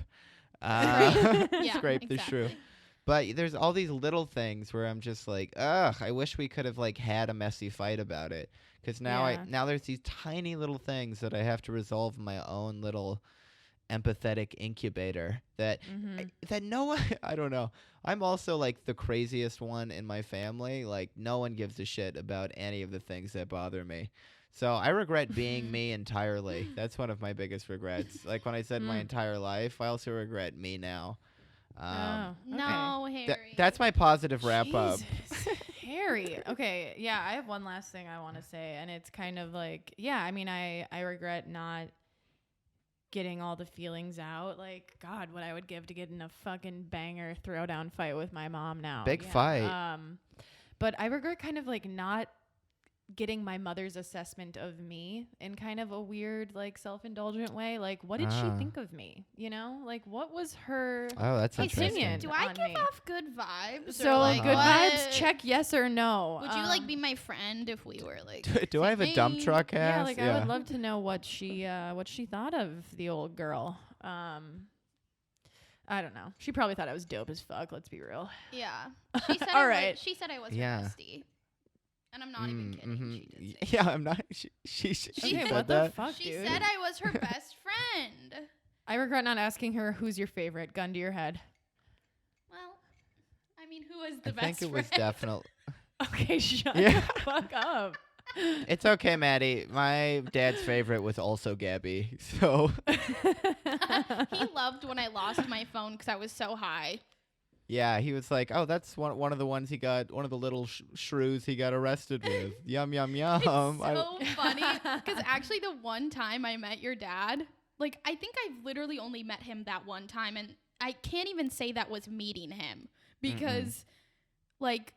Yeah, Scrape the shrew. exactly. But there's all these little things where I'm just like, ugh, I wish we could have like had a messy fight about it. Because now Yeah. now there's these tiny little things that I have to resolve in my own little empathetic incubator that that no one, I don't know. I'm also like the craziest one in my family. Like, no one gives a shit about any of the things that bother me. So I regret being me entirely. That's one of my biggest regrets. Like, when I said my entire life, I also regret me now. Oh, okay. No, Harry. That's my positive wrap up. Jesus. Harry. Okay, yeah, I have one last thing I want to say, and it's kind of like, yeah, I mean, I regret not getting all the feelings out. Like, God, what I would give to get in a fucking banger throwdown fight with my mom now. Big fight. But I regret kind of like not getting my mother's assessment of me in kind of a weird, like, self-indulgent way. Like, what did she think of me? You know, like, what was her Oh, that's Hey, interesting. opinion? do I on give me? off good vibes? or, So like, good what? vibes. Check yes or no. Would you like be my friend if we were like? Do I have a dump Hey. truck ass? Yeah, like I would love to know what she thought of the old girl. I don't know. She probably thought I was dope as fuck. Let's be real. Yeah. She said. All right. She said I was Yeah. her bestie. And I'm not even kidding. She did say. Yeah, I'm not. She Okay, said what that. the fuck, She dude? said I was her best friend. I regret not asking her who's your favorite. Gun to your head. Well, I mean, who was I the best think it friend? was definitely. Okay, shut Yeah. the fuck up. It's okay, Maddie. My dad's favorite was also Gabby. So He loved when I lost my phone because I was so high. yeah, he was like, "Oh, that's one of the ones he got. One of the little shrews he got arrested with. Yum yum yum." It's so funny because actually the one time I met your dad, like I think I've literally only met him that one time, and I can't even say that was meeting him because like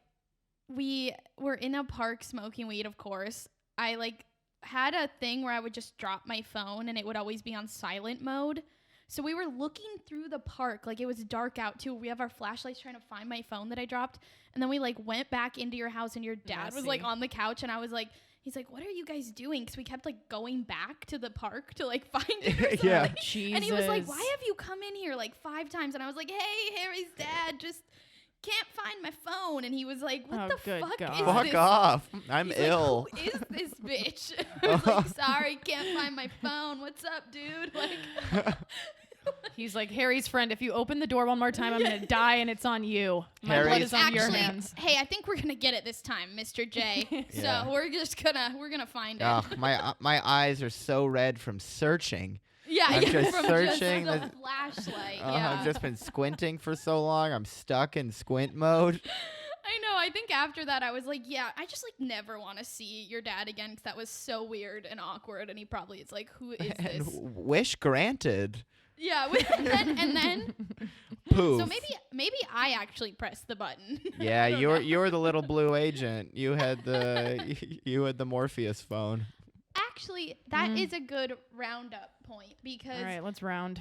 we were in a park smoking weed, of course. I like had a thing where I would just drop my phone and it would always be on silent mode. So we were looking through the park, like it was dark out too. We have our flashlights trying to find my phone that I dropped. And then we like went back into your house and your dad was like on the couch and I was like, he's like, what are you guys doing? Because we kept like going back to the park to like find it. Yeah. And he was like, why have you come in here like 5 times? And I was like, hey, Harry's dad, just can't find my phone. And he was like, what the fuck is Fuck this? off. I'm He's ill. like, who is this bitch? I was like, sorry, can't find my phone. What's up, dude? Like, He's like, Harry's friend, if you open the door one more time, I'm going to die and it's on you. My blood is on your hands. Hey, I think we're going to get it this time, Mr. J. Yeah. So we're gonna find it. Oh, my eyes are so red from searching. Yeah, I'm just from searching just the- the flashlight. Yeah. I've just been squinting for so long. I'm stuck in squint mode. I know. I think after that, I was like, yeah, I just like never want to see your dad again because that was so weird and awkward. And he probably is like, who is And this? wish granted. Yeah. And then Poof. so maybe I actually pressed the button. Yeah, I don't you're know. the little blue agent. You had the Morpheus phone. Actually, that is a good roundup point because All right, let's round.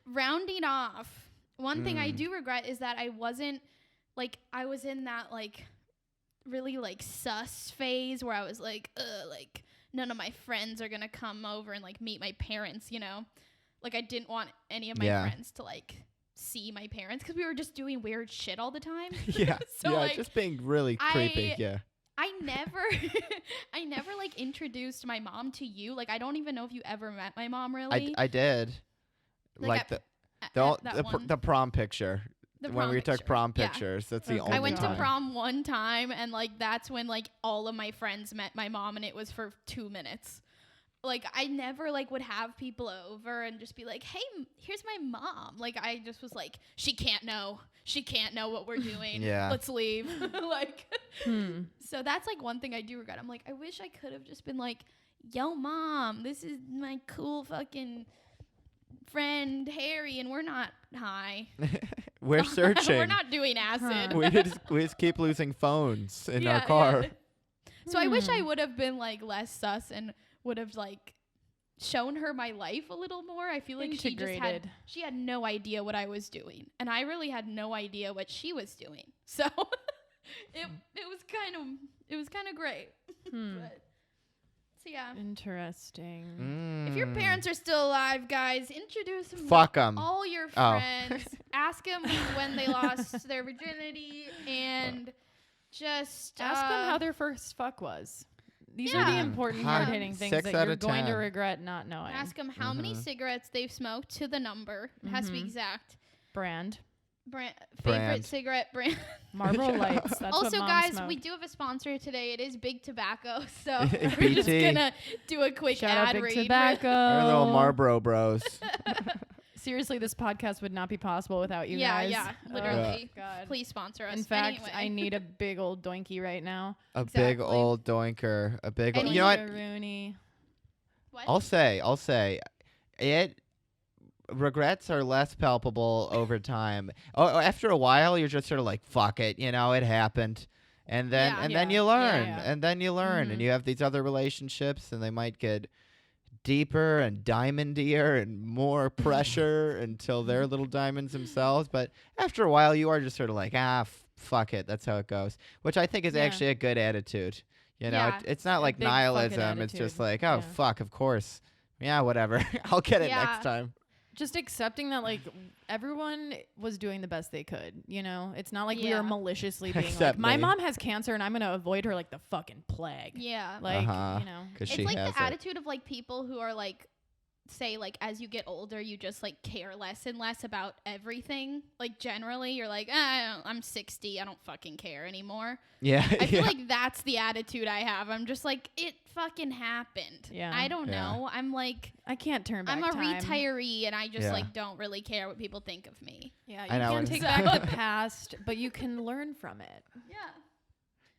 rounding off, one thing I do regret is that I wasn't like I was in that like really like sus phase where I was like none of my friends are gonna come over and like meet my parents, you know, like I didn't want any of my friends to like see my parents because we were just doing weird shit all the time. Yeah, So, yeah, like, just being really creepy. Yeah. I never like introduced my mom to you. Like I don't even know if you ever met my mom really. I did. Like, Like at the prom picture. The When prom we took picture. prom Yeah. pictures. That's the Okay. only I went time. to prom one time and like that's when like all of my friends met my mom and it was for 2 minutes. Like I never like would have people over and just be like, "Hey, here's my mom." Like I just was like, "She can't know. She can't know what we're doing. Yeah. Let's leave." Like so that's like one thing I do regret. I'm like, I wish I could have just been like, "Yo, mom, this is my cool fucking friend Harry and we're not high. We're searching. We're not doing acid." we just keep losing phones in our car. Yeah. So I wish I would have been like less sus and would have like shown her my life a little more. I feel like Integrated. she had no idea what I was doing and I really had no idea what she was doing. So it was kind of great. But, so yeah. Interesting. If your parents are still alive, guys, introduce them Fuck to 'em. all your Oh. friends. Ask them when they lost their virginity and just Ask them how their first fuck was. These are Yeah. the important, Hot. hard-hitting things 6 that out you're of going to 10. regret not knowing. ask them how many cigarettes they've smoked to the number. It has to be exact. Brand. Favorite Brand. cigarette brand. Marlboro Lights. That's Also, what Mom guys, smoked. we do have a sponsor today. It is Big Tobacco, so we're just BT. gonna do a quick Shout out ad Big read. Tobacco. Our little Marlboro Bros. Seriously, this podcast would not be possible without you guys. Yeah, Oh, literally. God. Please sponsor us. In fact, Anyway. I need a big old doinky right now. A Exactly. big old doinker. A big And old, you you know what? Rooney. What? I'll say regrets are less palpable over time. Oh, after a while you're just sort of like, fuck it, you know, it happened. And then Yeah. and then Yeah. you learn. Yeah. And then you learn and Mhm. you have these other relationships and they might get deeper and diamondier and more pressure until they're little diamonds themselves. But after a while you are just sort of like, fuck it, that's how it goes. Which I think is Yeah. actually a good attitude. You know, Yeah. it's not like big fuck it nihilism. It's just attitude. like, oh, Yeah. fuck, of course. Yeah, whatever. I'll get it Yeah. next time. Just accepting that, like, everyone was doing the best they could, you know? It's not like we Yeah. were maliciously being Except like, my me. mom has cancer and I'm going to avoid her like the fucking plague. Yeah. Like, Uh-huh. you know. 'Cause It's she like has the it. attitude of like people who are like say like as you get older you just like care less and less about everything. Like generally you're like, I'm 60, I don't fucking care anymore. Yeah. I feel like that's the attitude I have. I'm just like, it fucking happened. Yeah. I don't Yeah. know. I'm like, I can't turn back I'm a time. retiree and I just Yeah. like don't really care what people think of me. Yeah, I you know, can't take and- back the past, but you can learn from it. Yeah.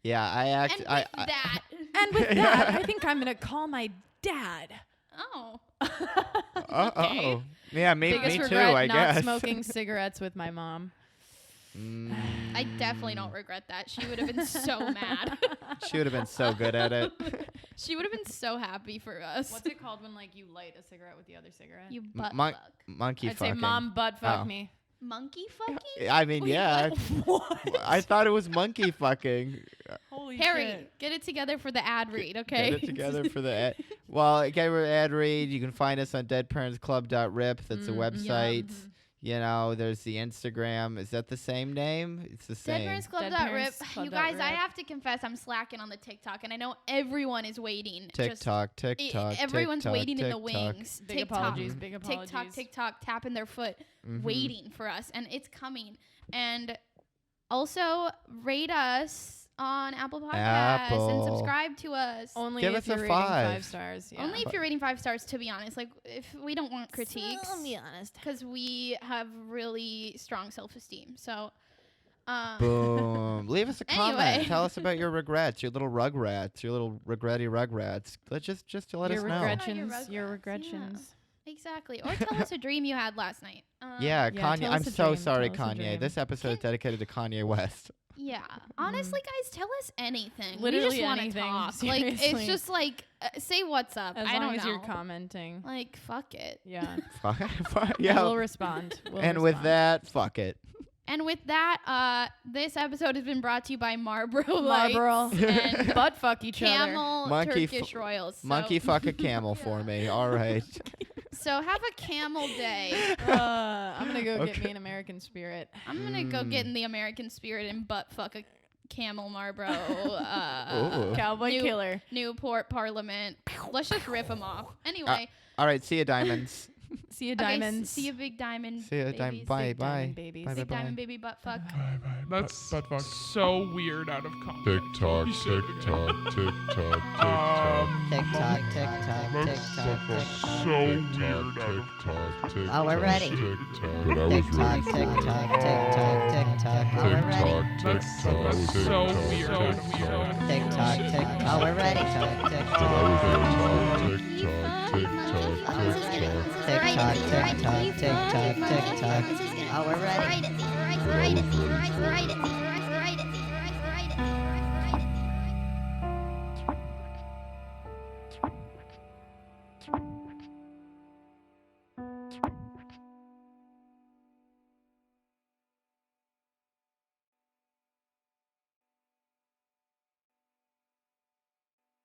Yeah, And with that. And with that, I think I'm gonna call my dad. Oh. Oh. Yeah, me Biggest too, regret, I not guess. smoking cigarettes with my mom. I definitely don't regret that. She would have been so mad. She would have been so good at it. She would have been so happy for us. What's it called when like you light a cigarette with the other cigarette? You butt Mon- fuck. Monkey I'd fucking. say mom butt fuck Oh. me. Monkey fucking? I mean, Wait, yeah. What? I thought it was monkey fucking. Holy Harry, shit. get it together for the ad read, okay? Get it together for the ad. Well, get rid of ad read. You can find us on deadparentsclub.rip. That's a website. Mhm. You know, there's the Instagram. Is that the same name? It's the same. Deadparentsclub.rip. Deadparentsclub.rip. You guys, I have to confess, I'm slacking on the TikTok, and I know everyone is waiting. TikTok, TikTok, everyone's TikTok, waiting in the TikTok. wings. Big TikTok, apologies. Big apologies. TikTok, tapping their foot, Mhm. waiting for us, and it's coming. And also rate us on Apple Podcasts and Apple. subscribe to us. Only Give if us you're a rating 5. 5 stars. Yeah. Only if you're rating 5 stars, to be honest. Like, if we don't want critiques, I'll be honest. because we have really strong self-esteem. So, Boom. Leave us a comment. Anyway. Tell us about your regrets, your little rugrats, your little regretty rugrats. Let's just let Your us know. regrettions. Your Rugrats, regrettions. exactly. Or tell us a dream you had last night. Yeah, Yeah, Kanye. tell I'm us a so dream. sorry, Tell us a Kanye. dream. This episode is dedicated to Kanye West. Yeah. Honestly, guys, tell us anything. we Literally just want to anything, talk. Like, it's seriously. just like, say what's up. As I long don't as know. you're commenting. Like, fuck it. Yeah. Yeah. We'll respond. And with that, fuck it. And with that, this episode has been brought to you by Marlboro Marlboro. Lights and Butt fuck each other. Camel Monkey Turkish Royals. So, Monkey fuck a camel for me. All right. So have a camel day. I'm gonna go Okay. get me an American Spirit. I'm gonna go get in the American spirit and butt fuck a camel Marlboro. Ooh. Cowboy killer. Newport Parliament. Let's just rip them off. Anyway. All right. See you, diamonds. See you, Okay, diamonds. see you, big diamond. See you, babies. diamond. Bye, Big bye. diamond babies. Bye, Big bye, diamond bye. baby butt fuck. That's so weird out of context. TikTok, You said it TikTok, again. TikTok, TikTok, TikTok, That's TikTok, TikTok. so weird out of TikTok, Oh, we're ready. TikTok. But I was TikTok, ready. TikTok, TikTok, TikTok. Oh, we're ready. That's so weird out of context. TikTok, TikTok. Oh, we're ready. TikTok, But I TikTok. was ready. TikTok, TikTok, TikTok, TikTok, TikTok, TikTok. Oh, we're ready. TikTok.